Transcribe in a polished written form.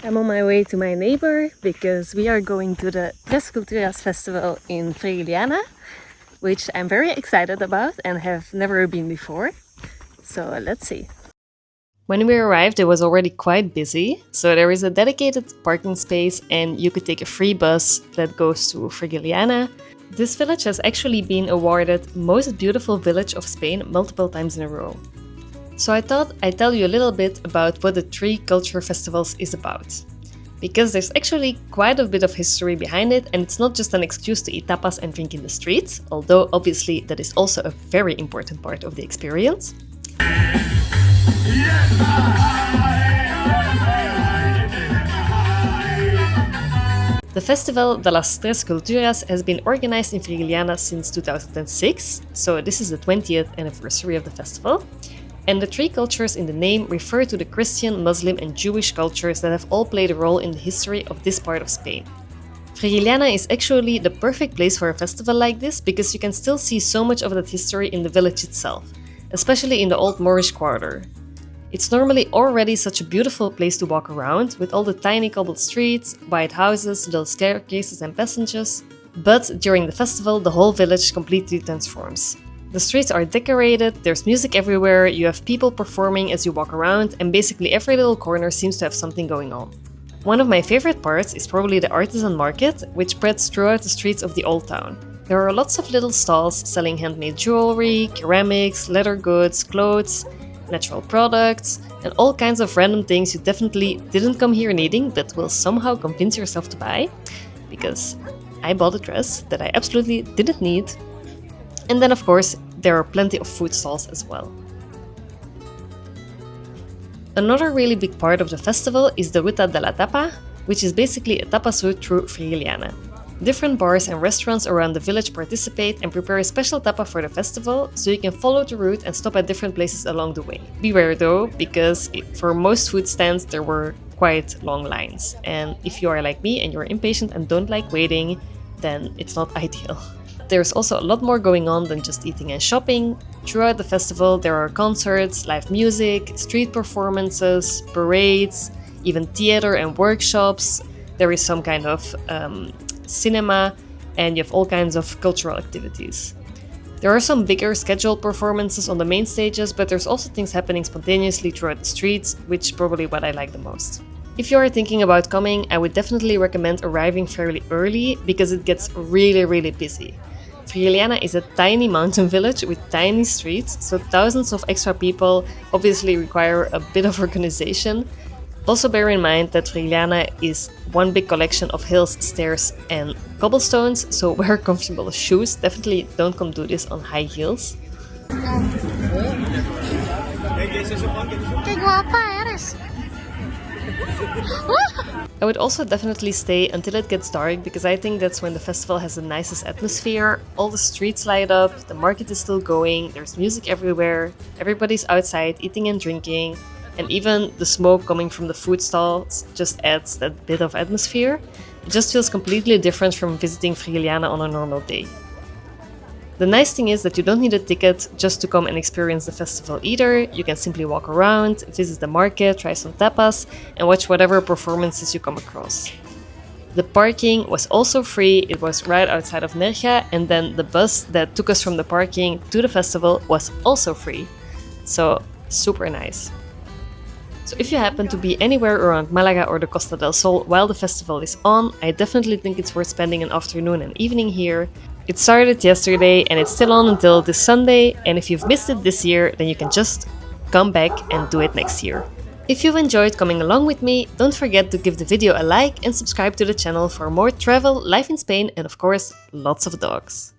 I'm on my way to my neighbor because we are going to the Culturas festival in Frigiliana, which I'm very excited about and have never been before. So let's see. When we arrived, it was already quite busy, so there is a dedicated parking space and you could take a free bus that goes to Frigiliana. This village has actually been awarded Most Beautiful Village of Spain multiple times in a row. So I thought I'd tell you a little bit about what the Three Culture Festivals is about. Because there's actually quite a bit of history behind it, and it's not just an excuse to eat tapas and drink in the streets, although obviously that is also a very important part of the experience. The Festival de las Tres Culturas has been organized in Frigiliana since 2006, so this is the 20th anniversary of the festival. And the three cultures in the name refer to the Christian, Muslim and Jewish cultures that have all played a role in the history of this part of Spain. Frigiliana is actually the perfect place for a festival like this because you can still see so much of that history in the village itself, especially in the old Moorish quarter. It's normally already such a beautiful place to walk around, with all the tiny cobbled streets, white houses, little staircases and passages, but during the festival the whole village completely transforms. The streets are decorated, there's music everywhere, you have people performing as you walk around, and basically every little corner seems to have something going on. One of my favorite parts is probably the artisan market, which spreads throughout the streets of the old town. There are lots of little stalls selling handmade jewelry, ceramics, leather goods, clothes, natural products, and all kinds of random things you definitely didn't come here needing but will somehow convince yourself to buy, because I bought a dress that I absolutely didn't need. And then, of course, there are plenty of food stalls as well. Another really big part of the festival is the Ruta de la Tapa, which is basically a tapas route through Frigiliana. Different bars and restaurants around the village participate and prepare a special tapa for the festival, so you can follow the route and stop at different places along the way. Beware though, because for most food stands there were quite long lines, and if you are like me and you're impatient and don't like waiting, then it's not ideal. There's also a lot more going on than just eating and shopping. Throughout the festival there are concerts, live music, street performances, parades, even theater and workshops. There is some kind of cinema, and you have all kinds of cultural activities. There are some bigger scheduled performances on the main stages, but there's also things happening spontaneously throughout the streets, which is probably what I like the most. If you are thinking about coming, I would definitely recommend arriving fairly early because it gets really busy. Frigiliana is a tiny mountain village with tiny streets, so thousands of extra people obviously require a bit of organization. Also bear in mind that Frigiliana is one big collection of hills, stairs and cobblestones, so wear comfortable shoes. Definitely don't come do this on high heels. Qué guapa eres. I would also definitely stay until it gets dark because I think that's when the festival has the nicest atmosphere. All the streets light up, the market is still going, there's music everywhere, everybody's outside eating and drinking, and even the smoke coming from the food stalls just adds that bit of atmosphere. It just feels completely different from visiting Frigiliana on a normal day. The nice thing is that you don't need a ticket just to come and experience the festival either. You can simply walk around, visit the market, try some tapas, and watch whatever performances you come across. The parking was also free, it was right outside of Nerja, and then the bus that took us from the parking to the festival was also free. So, super nice. So if you happen to be anywhere around Malaga or the Costa del Sol while the festival is on, I definitely think it's worth spending an afternoon and evening here. It started yesterday and it's still on until this Sunday, and if you've missed it this year, then you can just come back and do it next year. If you've enjoyed coming along with me, don't forget to give the video a like and subscribe to the channel for more travel, life in Spain, and of course, lots of dogs.